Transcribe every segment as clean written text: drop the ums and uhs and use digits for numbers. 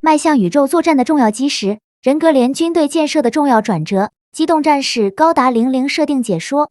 迈向宇宙作战的重要基石，人格连军队建设的重要转折，机动战士高达00设定解说。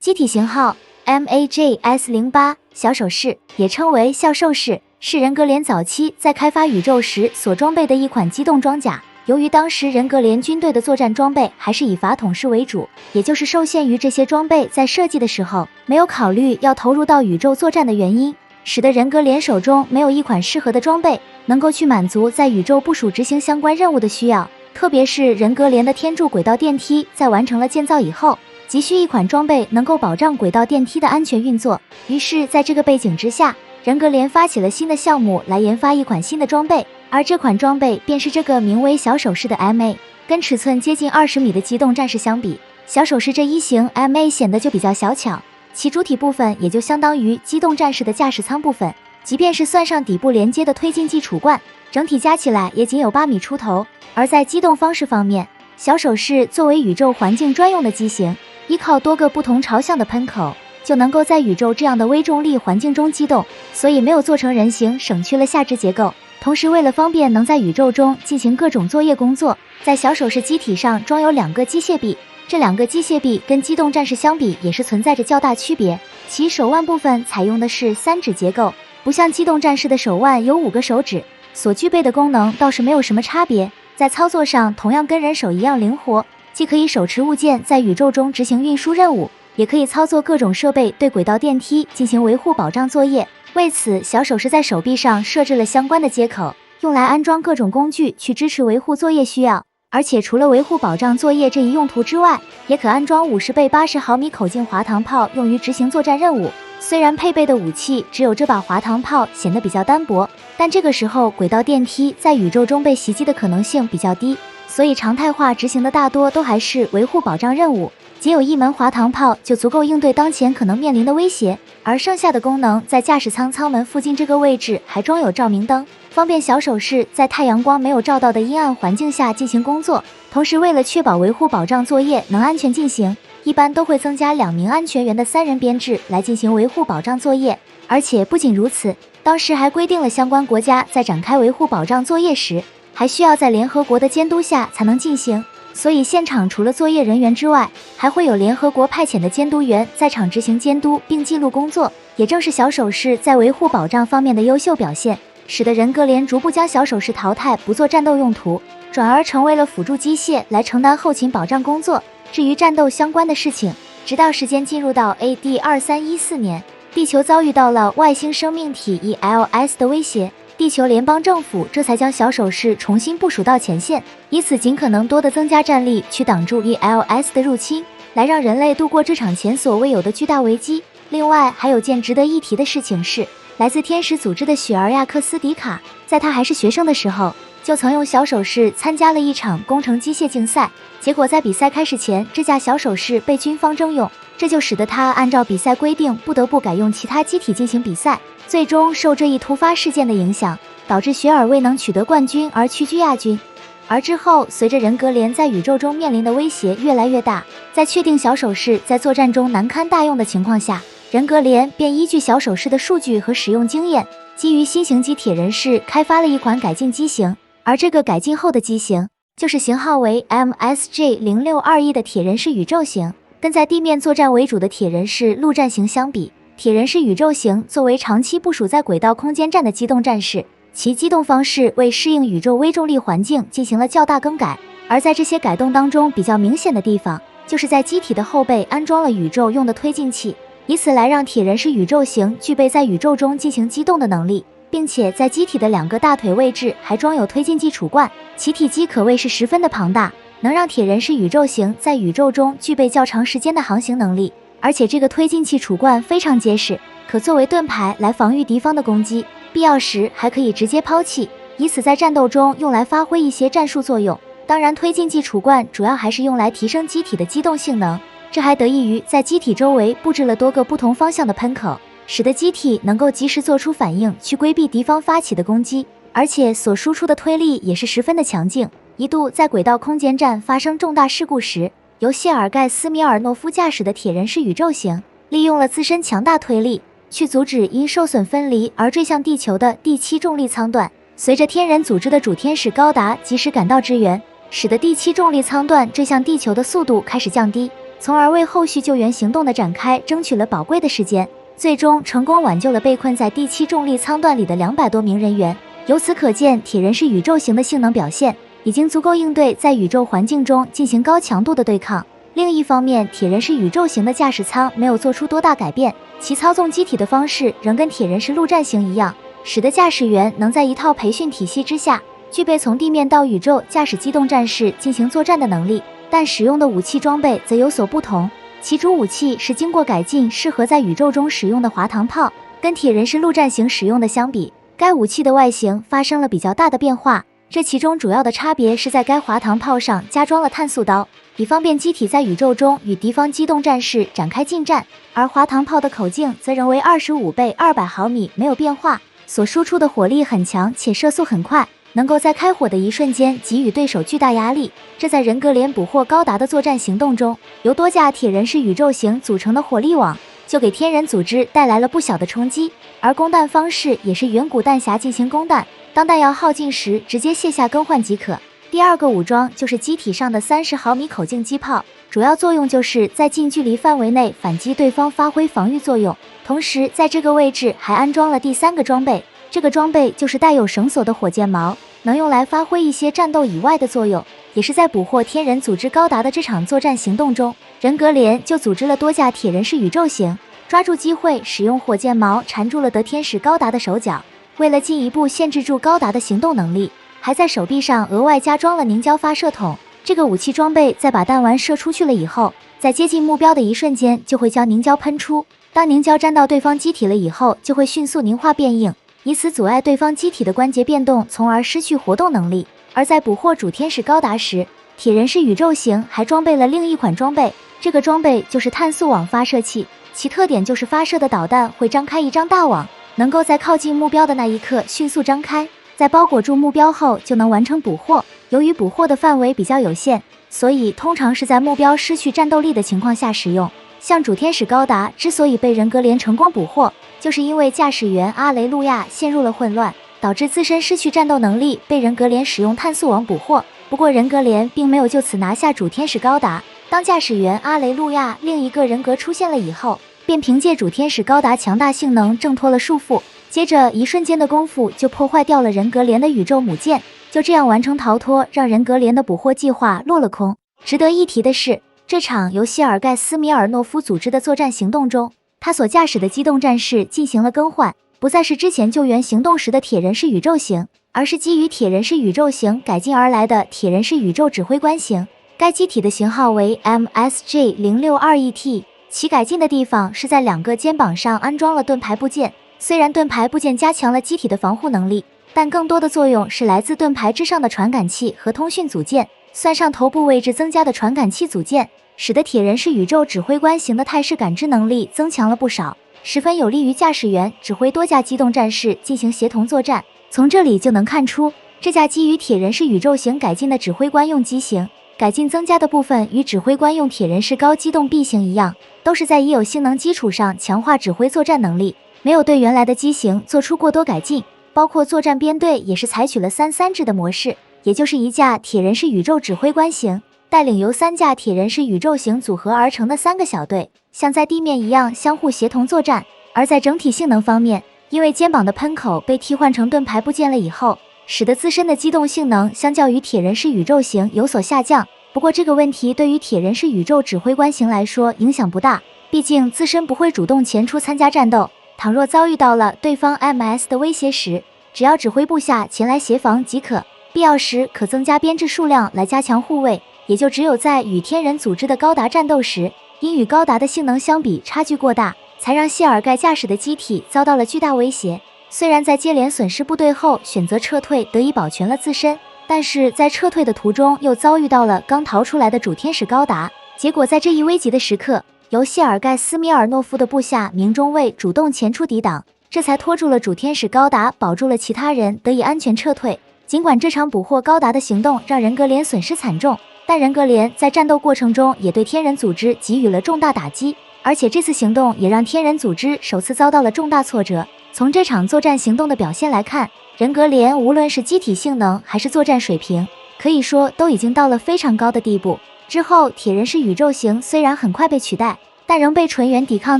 机体型号 MAJS08， 小手式，也称为笑兽式，是人格连早期在开发宇宙时所装备的一款机动装甲。由于当时人格连军队的作战装备还是以法统式为主，也就是受限于这些装备在设计的时候没有考虑要投入到宇宙作战的原因，使得人格连手中没有一款适合的装备能够去满足在宇宙部署执行相关任务的需要。特别是人格连的天柱轨道电梯在完成了建造以后，急需一款装备能够保障轨道电梯的安全运作。于是在这个背景之下，人格连发起了新的项目来研发一款新的装备，而这款装备便是这个名为小手式的 MA。 跟尺寸接近20米的机动战士相比，小手式这一型 MA 显得就比较小巧，其主体部分也就相当于机动战士的驾驶舱部分，即便是算上底部连接的推进剂储罐，整体加起来也仅有8米出头。而在机动方式方面，小手式作为宇宙环境专用的机型，依靠多个不同朝向的喷口就能够在宇宙这样的微重力环境中机动，所以没有做成人形，省去了下肢结构。同时为了方便能在宇宙中进行各种作业工作，在小手式机体上装有2个机械臂，这2个机械臂跟机动战士相比也是存在着较大区别。其手腕部分采用的是3指结构，不像机动战士的手腕有5个手指，所具备的功能倒是没有什么差别，在操作上同样跟人手一样灵活，既可以手持物件在宇宙中执行运输任务，也可以操作各种设备对轨道电梯进行维护保障作业。为此，小手是在手臂上设置了相关的接口，用来安装各种工具去支持维护作业需要。而且除了维护保障作业这一用途之外，也可安装50倍80毫米口径滑膛炮用于执行作战任务。虽然配备的武器只有这把滑膛炮显得比较单薄，但这个时候轨道电梯在宇宙中被袭击的可能性比较低，所以常态化执行的大多都还是维护保障任务，仅有1门滑膛炮就足够应对当前可能面临的威胁。而剩下的功能，在驾驶舱舱门附近这个位置还装有照明灯，方便小手式在太阳光没有照到的阴暗环境下进行工作。同时为了确保维护保障作业能安全进行，一般都会增加2名安全员的3人编制来进行维护保障作业。而且不仅如此，当时还规定了相关国家在展开维护保障作业时，还需要在联合国的监督下才能进行。所以现场除了作业人员之外，还会有联合国派遣的监督员在场执行监督并记录工作。也正是小手式在维护保障方面的优秀表现，使得人格连逐步将小手式淘汰，不做战斗用途，转而成为了辅助机械来承担后勤保障工作。至于战斗相关的事情，直到时间进入到 AD2314年，地球遭遇到了外星生命体 ELS 的威胁，地球联邦政府这才将小手式重新部署到前线，以此尽可能多的增加战力去挡住 ELS 的入侵，来让人类度过这场前所未有的巨大危机。另外还有件值得一提的事情是，来自天使组织的雪儿亚克斯迪卡，在他还是学生的时候，就曾用小手式参加了一场工程机械竞赛，结果在比赛开始前，这架小手式被军方征用，这就使得他按照比赛规定不得不改用其他机体进行比赛。最终受这一突发事件的影响，导致雪尔未能取得冠军而屈居亚军。而之后随着人格连在宇宙中面临的威胁越来越大，在确定小手式在作战中难堪大用的情况下，人格连便依据小手式的数据和使用经验，基于新型机铁人式开发了一款改进机型。而这个改进后的机型就是型号为 MSJ0621 的铁人式宇宙型。跟在地面作战为主的铁人式陆战型相比，铁人式宇宙型作为长期部署在轨道空间站的机动战士，其机动方式为适应宇宙微重力环境进行了较大更改。而在这些改动当中，比较明显的地方就是在机体的后背安装了宇宙用的推进器，以此来让铁人式宇宙型具备在宇宙中进行机动的能力，并且在机体的2个大腿位置还装有推进剂储罐，其体积可谓是十分的庞大，能让铁人式宇宙型在宇宙中具备较长时间的航行能力。而且这个推进器储罐非常结实，可作为盾牌来防御敌方的攻击，必要时还可以直接抛弃，以此在战斗中用来发挥一些战术作用。当然推进剂储罐主要还是用来提升机体的机动性能，这还得益于在机体周围布置了多个不同方向的喷口，使得机体能够及时做出反应去规避敌方发起的攻击，而且所输出的推力也是十分的强劲。一度在轨道空间站发生重大事故时，由谢尔盖·斯米尔诺夫驾驶的铁人式宇宙型利用了自身强大推力去阻止因受损分离而坠向地球的第7重力舱段，随着天人组织的主天使高达及时赶到支援，使得第7重力舱段坠向地球的速度开始降低，从而为后续救援行动的展开争取了宝贵的时间，最终成功挽救了被困在第7重力舱段里的200多名人员。由此可见，铁人是宇宙型的性能表现已经足够应对在宇宙环境中进行高强度的对抗。另一方面，铁人是宇宙型的驾驶舱没有做出多大改变，其操纵机体的方式仍跟铁人是陆战型一样，使得驾驶员能在一套培训体系之下，具备从地面到宇宙驾驶机动战士进行作战的能力。但使用的武器装备则有所不同，其主武器是经过改进，适合在宇宙中使用的滑膛炮。跟铁人是陆战型使用的相比，该武器的外形发生了比较大的变化。这其中主要的差别是在该滑膛炮上加装了碳素刀，以方便机体在宇宙中与敌方机动战士展开近战，而滑膛炮的口径则仍为25倍200毫米，没有变化，所输出的火力很强且射速很快，能够在开火的一瞬间给予对手巨大压力。这在人格连捕获高达的作战行动中，由多架铁人是宇宙型组成的火力网就给天人组织带来了不小的冲击，而供弹方式也是远古弹匣进行供弹，当弹药耗尽时直接卸下更换即可。第二个武装就是机体上的30毫米口径机炮，主要作用就是在近距离范围内反击对方，发挥防御作用。同时在这个位置还安装了第3个装备，这个装备就是带有绳索的火箭矛，能用来发挥一些战斗以外的作用。也是在捕获天人组织高达的这场作战行动中，人格连就组织了多架铁人是宇宙型，抓住机会使用火箭矛缠住了得天使高达的手脚。为了进一步限制住高达的行动能力，还在手臂上额外加装了凝胶发射筒。这个武器装备在把弹丸射出去了以后，在接近目标的一瞬间就会将凝胶喷出，当凝胶沾到对方机体了以后，就会迅速凝化变硬，以此阻碍对方机体的关节变动，从而失去活动能力。而在捕获主天使高达时，铁人是宇宙型还装备了另一款装备，这个装备就是碳素网发射器，其特点就是发射的导弹会张开一张大网，能够在靠近目标的那一刻迅速张开，在包裹住目标后就能完成捕获。由于捕获的范围比较有限，所以通常是在目标失去战斗力的情况下使用。像主天使高达之所以被人格连成功捕获，就是因为驾驶员阿雷路亚陷入了混乱，导致自身失去战斗能力，被人格连使用碳素网捕获。不过人格连并没有就此拿下主天使高达，当驾驶员阿雷路亚另一个人格出现了以后，便凭借主天使高达强大性能挣脱了束缚，接着一瞬间的功夫就破坏掉了人格连的宇宙母舰，就这样完成逃脱，让人格连的捕获计划落了空。值得一提的是，这场由谢尔盖斯米尔诺夫组织的作战行动中，他所驾驶的机动战士进行了更换，不再是之前救援行动时的铁人是宇宙型，而是基于铁人是宇宙型改进而来的铁人是宇宙指挥官型。该机体的型号为 MSJ062ET， 其改进的地方是在2个肩膀上安装了盾牌部件。虽然盾牌部件加强了机体的防护能力，但更多的作用是来自盾牌之上的传感器和通讯组件，算上头部位置增加的传感器组件，使得铁人是宇宙指挥官型的态势感知能力增强了不少，十分有利于驾驶员指挥多架机动战士进行协同作战。从这里就能看出，这架基于铁人是宇宙型改进的指挥官用机型，改进增加的部分与指挥官用铁人是高机动 B 型一样，都是在已有性能基础上强化指挥作战能力，没有对原来的机型做出过多改进。包括作战编队也是采取了3-3制的模式，也就是一架铁人是宇宙指挥官型带领由3架铁人是宇宙型组合而成的3个小队，像在地面一样相互协同作战。而在整体性能方面，因为肩膀的喷口被替换成盾牌部件了以后，使得自身的机动性能相较于铁人是宇宙型有所下降。不过这个问题对于铁人是宇宙指挥官型来说影响不大，毕竟自身不会主动前出参加战斗，倘若遭遇到了对方 MS 的威胁时，只要指挥部下前来协防即可，必要时可增加编制数量来加强护卫。也就只有在与天人组织的高达战斗时，因与高达的性能相比差距过大，才让谢尔盖驾驶的机体遭到了巨大威胁。虽然在接连损失部队后选择撤退，得以保全了自身，但是在撤退的途中又遭遇到了刚逃出来的主天使高达，结果在这一危急的时刻，由谢尔盖斯米尔诺夫的部下明中尉主动前出抵挡，这才拖住了主天使高达，保住了其他人得以安全撤退。尽管这场捕获高达的行动让人格连损失惨重，但人格连在战斗过程中也对天人组织给予了重大打击，而且这次行动也让天人组织首次遭到了重大挫折。从这场作战行动的表现来看，人格连无论是机体性能还是作战水平，可以说都已经到了非常高的地步。之后，铁人式宇宙型虽然很快被取代，但仍被纯元抵抗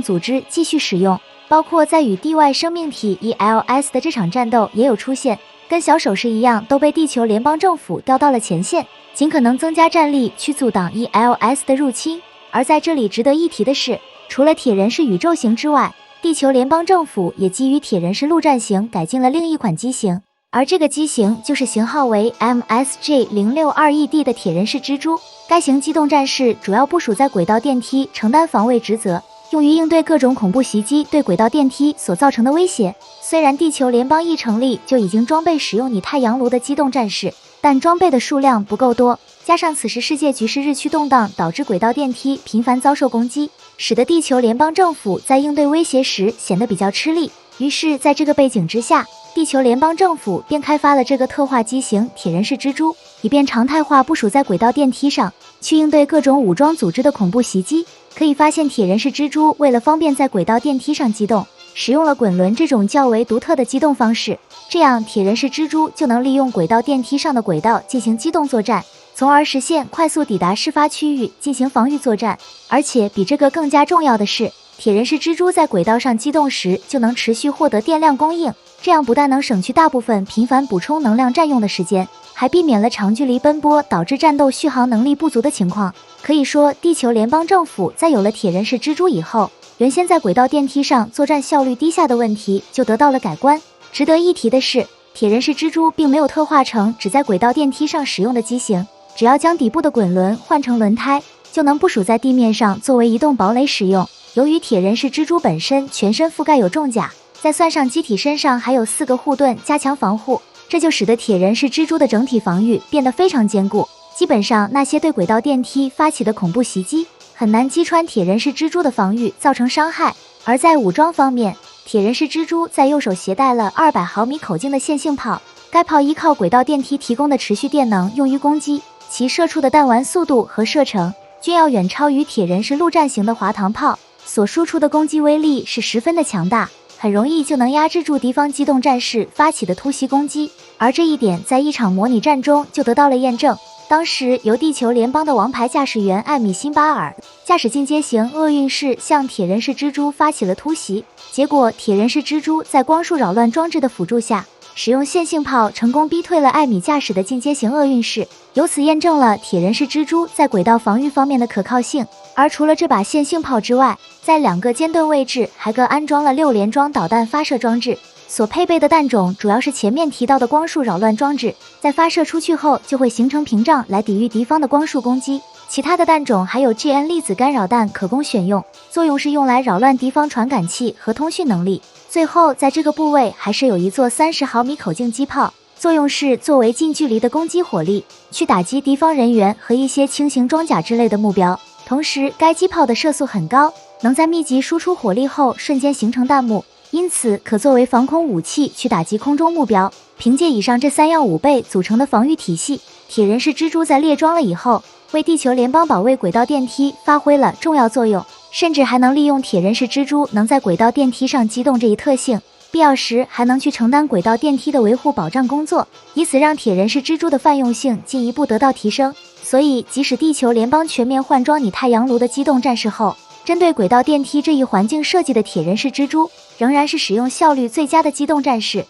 组织继续使用，包括在与地外生命体 ELS 的这场战斗也有出现，跟小手势一样，都被地球联邦政府调到了前线，尽可能增加战力去阻挡 ELS 的入侵。而在这里值得一提的是，除了铁人式宇宙型之外，地球联邦政府也基于铁人式陆战型改进了另一款机型，而这个机型就是型号为 MSG062ED 的铁人式蜘蛛。该型机动战士主要部署在轨道电梯，承担防卫职责，用于应对各种恐怖袭击对轨道电梯所造成的威胁。虽然地球联邦一成立就已经装备使用拟太阳炉的机动战士，但装备的数量不够多，加上此时世界局势日趋动荡，导致轨道电梯频繁遭受攻击，使得地球联邦政府在应对威胁时显得比较吃力。于是在这个背景之下，地球联邦政府便开发了这个特化机型铁人式蜘蛛，以便常态化部署在轨道电梯上，去应对各种武装组织的恐怖袭击。可以发现，铁人式蜘蛛为了方便在轨道电梯上机动，使用了滚轮这种较为独特的机动方式，这样铁人式蜘蛛就能利用轨道电梯上的轨道进行机动作战，从而实现快速抵达事发区域进行防御作战。而且比这个更加重要的是，铁人式蜘蛛在轨道上机动时就能持续获得电量供应，这样不但能省去大部分频繁补充能量占用的时间，还避免了长距离奔波导致战斗续航能力不足的情况。可以说，地球联邦政府在有了铁人式蜘蛛以后，原先在轨道电梯上作战效率低下的问题就得到了改观。值得一提的是，铁人式蜘蛛并没有特化成只在轨道电梯上使用的机型，只要将底部的滚轮换成轮胎，就能部署在地面上作为移动堡垒使用。由于铁人式蜘蛛本身全身覆盖有重甲，再算上机体身上还有4个护盾加强防护，这就使得铁人式蜘蛛的整体防御变得非常坚固。基本上那些对轨道电梯发起的恐怖袭击，很难击穿铁人式蜘蛛的防御造成伤害。而在武装方面，铁人式蜘蛛在右手携带了200毫米口径的线性炮，该炮依靠轨道电梯提供的持续电能用于攻击，其射出的弹丸速度和射程均要远超于铁人式陆战型的滑膛炮，所输出的攻击威力是十分的强大，很容易就能压制住敌方机动战士发起的突袭攻击。而这一点在一场模拟战中就得到了验证。当时由地球联邦的王牌驾驶员艾米辛巴尔驾驶进阶型厄运式向铁人式蜘蛛发起了突袭，结果铁人式蜘蛛在光束扰乱装置的辅助下，使用线性炮成功逼退了艾米驾驶的进阶型厄运式，由此验证了铁人式蜘蛛在轨道防御方面的可靠性。而除了这把线性炮之外，在2个尖盾位置还各安装了6连装导弹发射装置，所配备的弹种主要是前面提到的光束扰乱装置，在发射出去后就会形成屏障来抵御敌方的光束攻击。其他的弹种还有 GN 粒子干扰弹可供选用，作用是用来扰乱敌方传感器和通讯能力。最后在这个部位还是有一座30毫米口径机炮，作用是作为近距离的攻击火力，去打击敌方人员和一些轻型装甲之类的目标。同时该机炮的射速很高，能在密集输出火力后瞬间形成弹幕，因此可作为防空武器去打击空中目标。凭借以上这3样5倍组成的防御体系，铁人式蜘蛛在列装了以后，为地球联邦保卫轨道电梯发挥了重要作用，甚至还能利用铁人式蜘蛛能在轨道电梯上机动这一特性，必要时还能去承担轨道电梯的维护保障工作，以此让铁人式蜘蛛的泛用性进一步得到提升。所以即使地球联邦全面换装拟太阳炉的机动战士后，针对轨道电梯这一环境设计的铁人式蜘蛛仍然是使用效率最佳的机动战士。